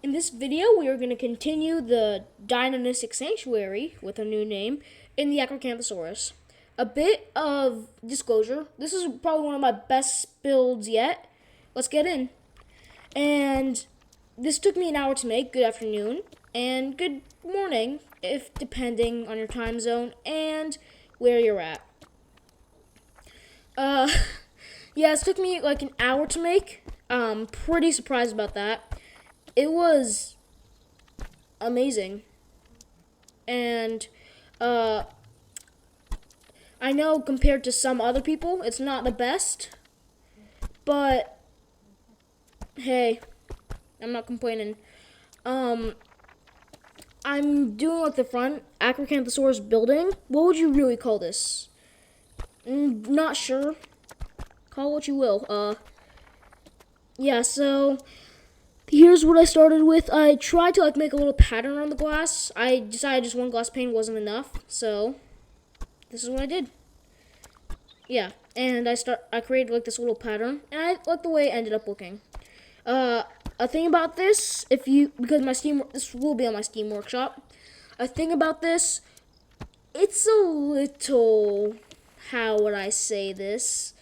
In this video, we are going to continue the Dinonistic Sanctuary with a new name in the ACROCANTHOSAURUS. A bit of disclosure, this is probably one of my best builds yet. Let's get in. And this took me an hour to make. Good afternoon and good morning, if depending on your time zone and where you're at. Yeah, it took me like an hour to make. Pretty surprised about that. It was amazing. And I know compared to some other people, it's not the best. But hey, I'm not complaining. I'm doing like the front ACROCANTHOSAURUS building. What would you really call this? Not sure. Call it what you will. Yeah, so here's what I started with. I tried to like make a little pattern on the glass. I decided just one glass pane wasn't enough, so this is what I did. Yeah, and I created like this little pattern, and I like the way it ended up looking. A thing about this, because this will be on my Steam Workshop. A thing about this, it's a little, how would I say this?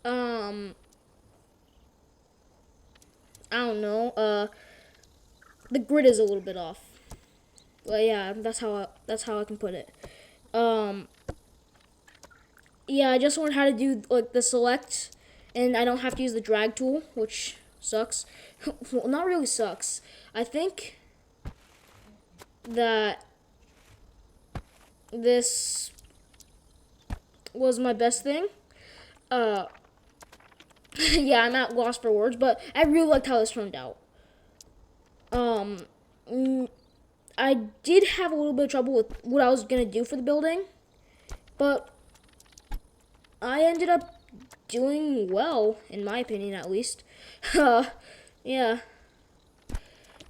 I don't know. The grid is a little bit off. Well, yeah, that's how I can put it. Yeah, I just learned how to do like the select, and I don't have to use the drag tool, which sucks. Well, not really sucks. I think that this was my best thing. Yeah, I'm at loss for words, but I really liked how this turned out. I did have a little bit of trouble with what I was gonna do for the building, but I ended up doing well, in my opinion, at least. Yeah,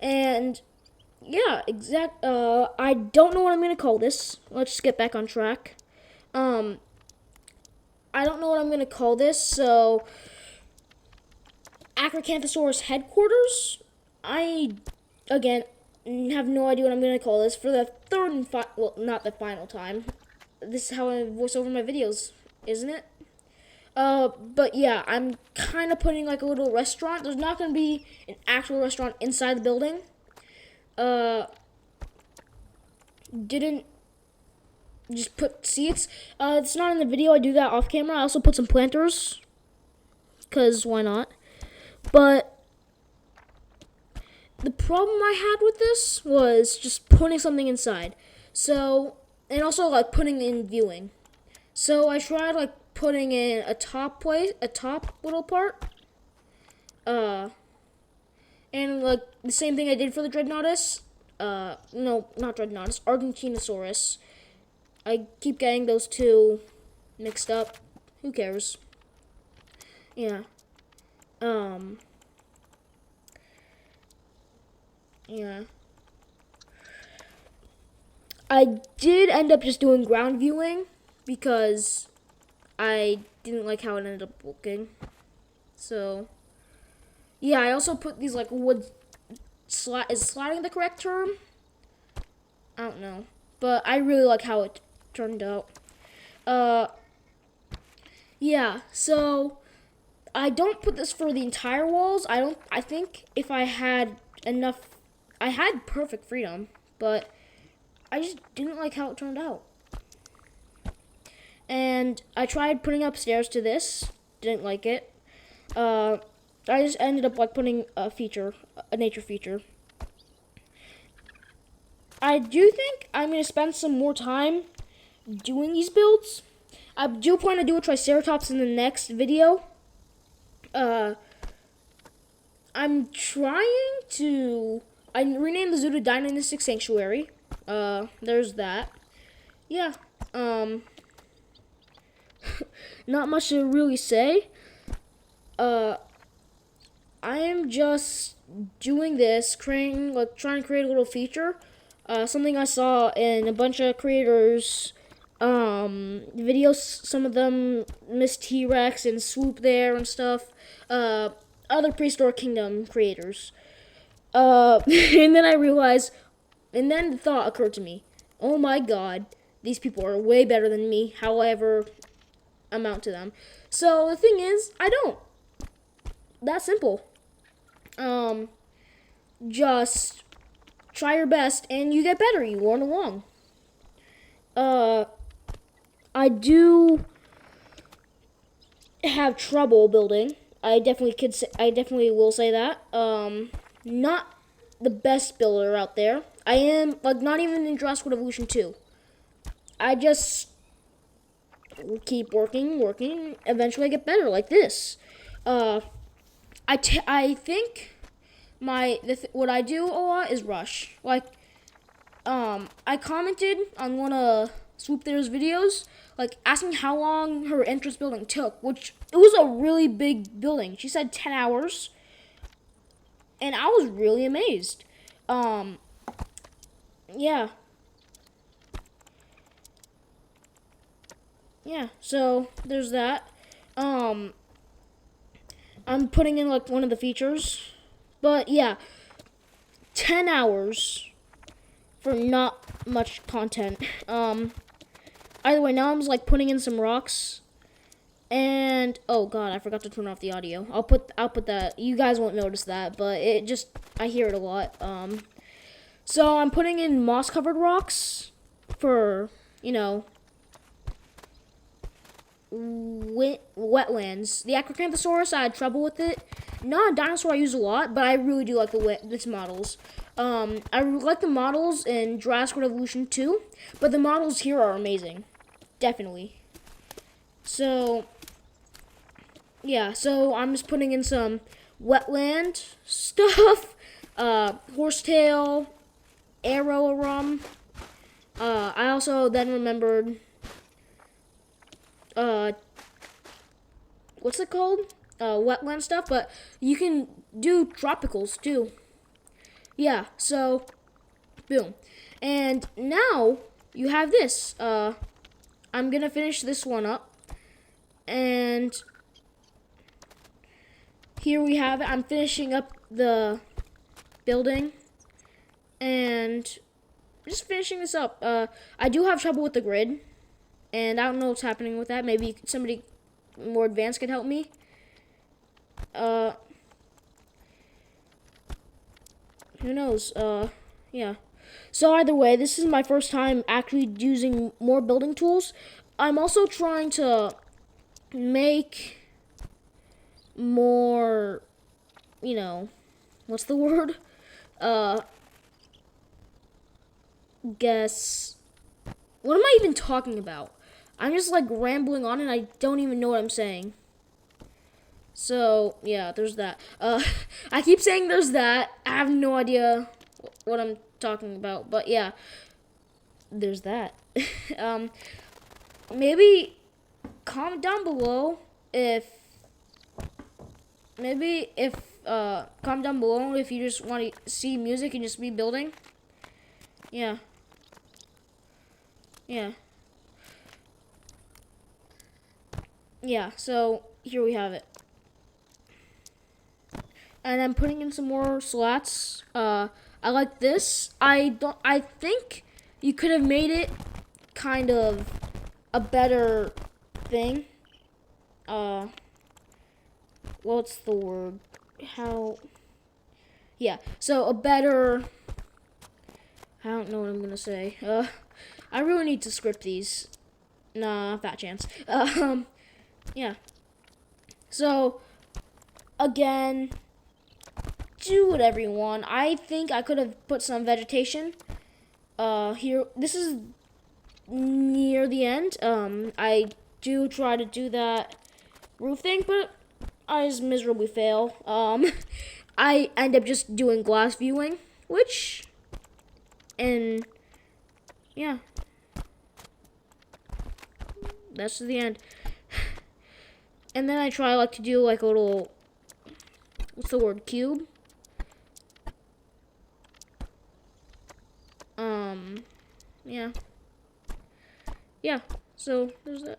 and yeah, I don't know what I'm gonna call this. Let's just get back on track. I don't know what I'm gonna call this, so ACROCANTHOSAURUS headquarters. I, again, have no idea what I'm going to call this for the third and well, not the final time. This is how I voice over my videos, isn't it? But yeah, I'm kind of putting like a little restaurant. There's not going to be an actual restaurant inside the building. Didn't just put seats. It's not in the video. I do that off camera. I also put some planters, because why not? But the problem I had with this was just putting something inside. So, and also like putting in viewing. So I tried like putting in a top little part. And like the same thing I did for the Dreadnoughtus. No, not Dreadnoughtus, Argentinosaurus. I keep getting those two mixed up. Who cares? Yeah. Yeah. I did end up just doing ground viewing because I didn't like how it ended up looking. So, yeah, I also put these like wood is sliding the correct term? I don't know. But I really like how it turned out. Yeah, so I don't put this for the entire walls. I think if I had enough, I had perfect freedom, but I just didn't like how it turned out. And I tried putting up stairs to this, didn't like it. I just ended up like putting a nature feature. I do think I'm going to spend some more time doing these builds. I do plan to do a Triceratops in the next video. I'm trying to... I renamed the zoo to Dinonistic Sanctuary. There's that. Yeah. Not much to really say. I am just doing this, trying to create a little feature. Something I saw in a bunch of creators' videos. Some of them Miss T-Rex and Swoop there and stuff. Other Prehistoric Kingdom creators. And then I realized, and then the thought occurred to me, oh my god, these people are way better than me, however amount to them. So the thing is, I don't. That simple. Just try your best and you get better. You learn along. I do have trouble building. I definitely will say that. Not the best builder out there. I am like not even in Jurassic Evolution 2. I just keep working. Eventually, I get better like this. I think what I do a lot is rush. Like, I commented on one of Swoop There's videos, like asking how long her entrance building took, which it was a really big building. She said 10 hours, and I was really amazed. Yeah. Yeah, so there's that. I'm putting in like one of the features. But yeah, 10 hours for not much content. Either way, now I'm just like putting in some rocks. And oh god, I forgot to turn off the audio. I'll put that. You guys won't notice that, but I hear it a lot. So I'm putting in moss covered rocks for, wetlands. The ACROCANTHOSAURUS, I had trouble with it. Not a dinosaur I use a lot, but I really do like this models. I like the models in Jurassic Evolution 2, but the models here are amazing. Definitely. So, yeah, so I'm just putting in some wetland stuff. Horsetail, arrow. I also then remembered, what's it called? Wetland stuff, but you can do tropicals too. Yeah, so, boom. And now you have this. I'm gonna finish this one up. And here we have it. I'm finishing up the building. And just finishing this up. I do have trouble with the grid. And I don't know what's happening with that. Maybe somebody more advanced could help me. Who knows? Yeah. So either way, this is my first time actually using more building tools. I'm also trying to make more, what's the word? Guess. What am I even talking about? I'm just like rambling on and I don't even know what I'm saying. So, yeah, there's that. I keep saying there's that. I have no idea what I'm talking about. But, yeah, there's that. Maybe comment down below if you just want to see music and just me building. Yeah. Yeah. Yeah, so here we have it. And I'm putting in some more slats. I like this. I think you could have made it kind of a better thing. What's the word? Yeah, so a better, I don't know what I'm gonna say. I really need to script these. Nah, fat chance. Yeah. So, again, do whatever you want. I think I could have put some vegetation. Here, this is near the end. I do try to do that roof thing, but I just miserably fail. I end up just doing glass viewing, and yeah, that's the end. And then I try like to do like a little, what's the word, cube? Yeah. Yeah, so there's that.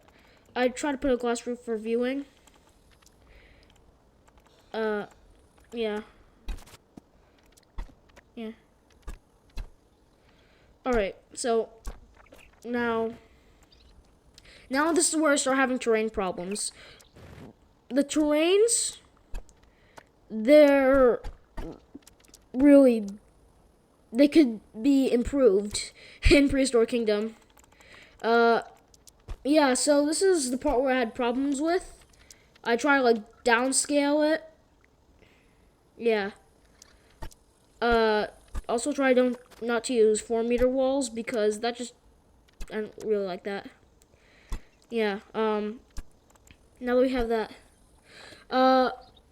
I try to put a glass roof for viewing. Yeah. Yeah. Alright, so now this is where I start having terrain problems. The terrains, they're really, they could be improved in Prehistoric Kingdom. Yeah, so this is the part where I had problems with. I try to like downscale it. Yeah. Also try not to use 4-meter walls because that just, I don't really like that. Yeah, now that we have that.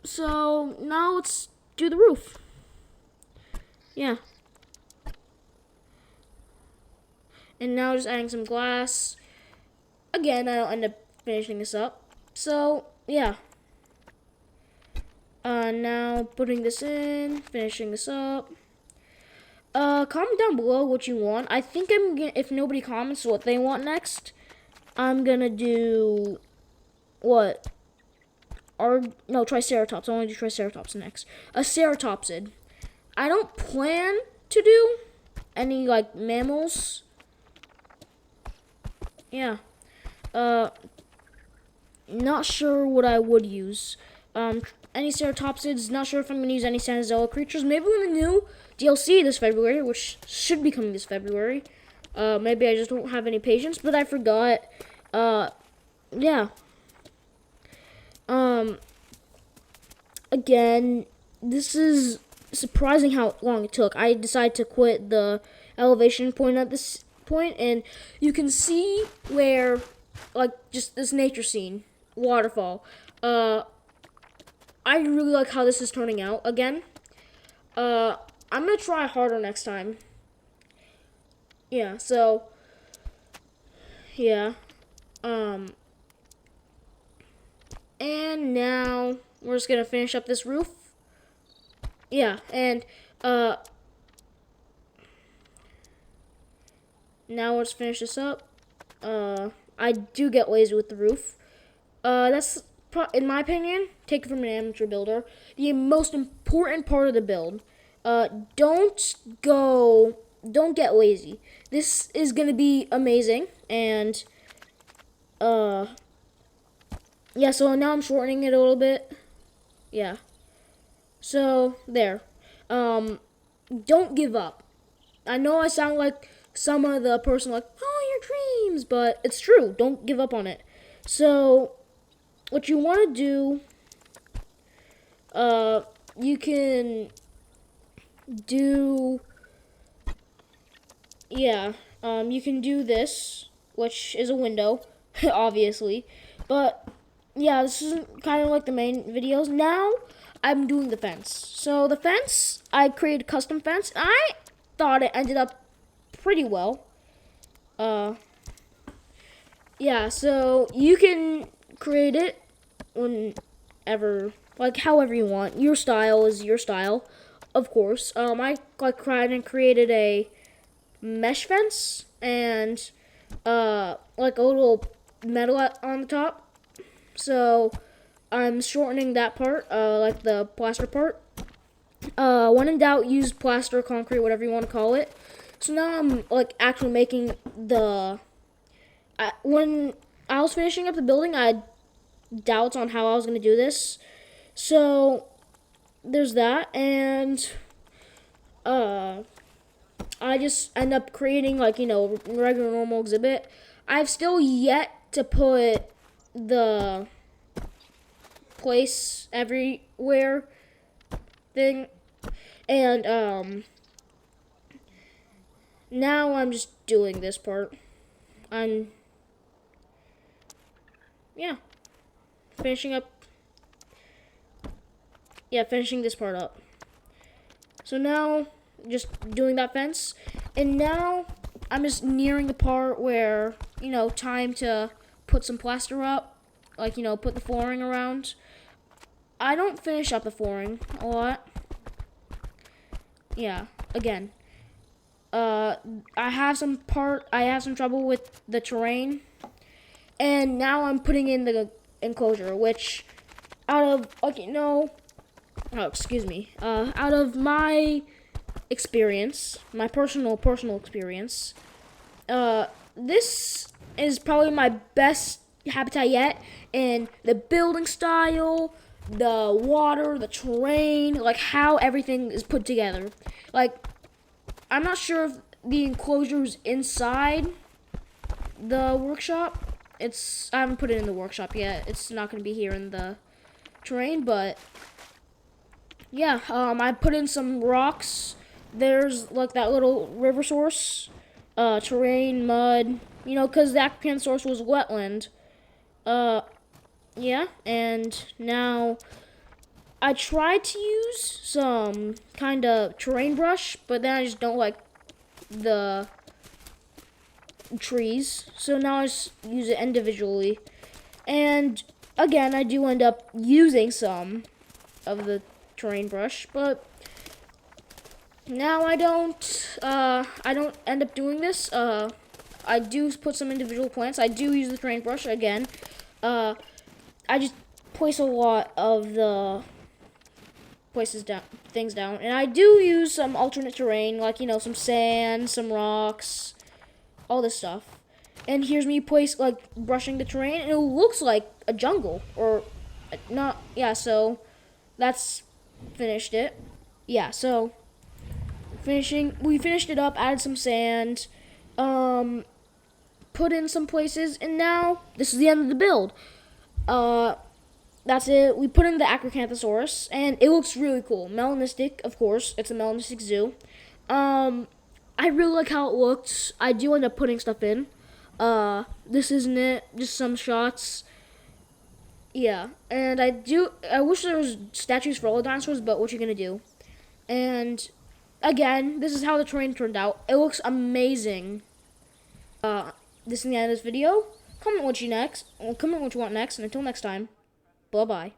So now let's do the roof. Yeah. And now just adding some glass. Again, I'll end up finishing this up. So, yeah. Now putting this in, finishing this up. Comment down below what you want. I think if nobody comments what they want next, I'm gonna do what? No, Triceratops. I want to do Triceratops next. A Ceratopsid. I don't plan to do any like mammals. Yeah. Not sure what I would use. Any Ceratopsids. Not sure if I'm gonna use any Sanazoa creatures. Maybe when the new DLC this February, which should be coming this February. Maybe I just don't have any patience, but I forgot. Yeah. Again, this is surprising how long it took. I decided to quit the elevation point at this point, and you can see where, like, just this nature scene, waterfall. I really like how this is turning out again. I'm gonna try harder next time. Yeah, so, yeah. And now we're just gonna finish up this roof. Yeah, and now let's finish this up. I do get lazy with the roof. That's, in my opinion, take it from an amateur builder, the most important part of the build. Don't get lazy. This is gonna be amazing, and yeah, so now I'm shortening it a little bit. Yeah. So, there. Don't give up. I know I sound like some of the person like, oh, your dreams, but it's true. Don't give up on it. So, what you want to do, you can do, yeah, you can do this, which is a window, obviously, but yeah, this is kind of like the main videos. Now, I'm doing the fence. So the fence, I created a custom fence. I thought it ended up pretty well. Yeah, so you can create it whenever, like however you want. Your style is your style, of course. I created a mesh fence and like a little metal on the top. So I'm shortening that part, like the plaster part. When in doubt, use plaster, concrete, whatever you want to call it. So now I'm like actually making the. When I was finishing up the building, I had doubts on how I was going to do this. So there's that, and I just end up creating like regular normal exhibit. I've still yet to put the place everywhere thing, and now I'm just doing this part. Yeah, finishing this part up. So now just doing that fence, and now I'm just nearing the part where time to put some plaster up, like put the flooring around. I don't finish up the flooring a lot. Yeah, again, I have some trouble with the terrain, and now I'm putting in the enclosure, which out of my experience, my personal experience, this is probably my best habitat yet in the building style, the water, the terrain, like how everything is put together. Like, I'm not sure if the enclosure is inside the workshop. I haven't put it in the workshop yet. It's not going to be here in the terrain, but yeah, I put in some rocks. There's like that little river source, terrain, mud, you know, because the ACROCANTHOSAURUS was wetland. Yeah, and now I tried to use some kind of terrain brush, but then I just don't like the trees, so now I just use it individually. And again, I do end up using some of the terrain brush, but now I don't end up doing this. I do put some individual plants. I do use the terrain brush again. I just place a lot of the things down, and I do use some alternate terrain, like, you know, some sand, some rocks, all this stuff. And here's me brushing the terrain, and it looks like a jungle, or not. Yeah, so that's finished it. Yeah, so we finished it up, added some sand, put in some places, and now this is the end of the build. That's it. We put in the ACROCANTHOSAURUS, and it looks really cool. Melanistic, of course. It's a melanistic zoo. I really like how it looks. I do end up putting stuff in. This isn't it. Just some shots. Yeah, and I wish there was statues for all the dinosaurs, but what you gonna do? And again, this is how the terrain turned out. It looks amazing. This is the end of this video. Comment what you want next, and until next time, bye-bye.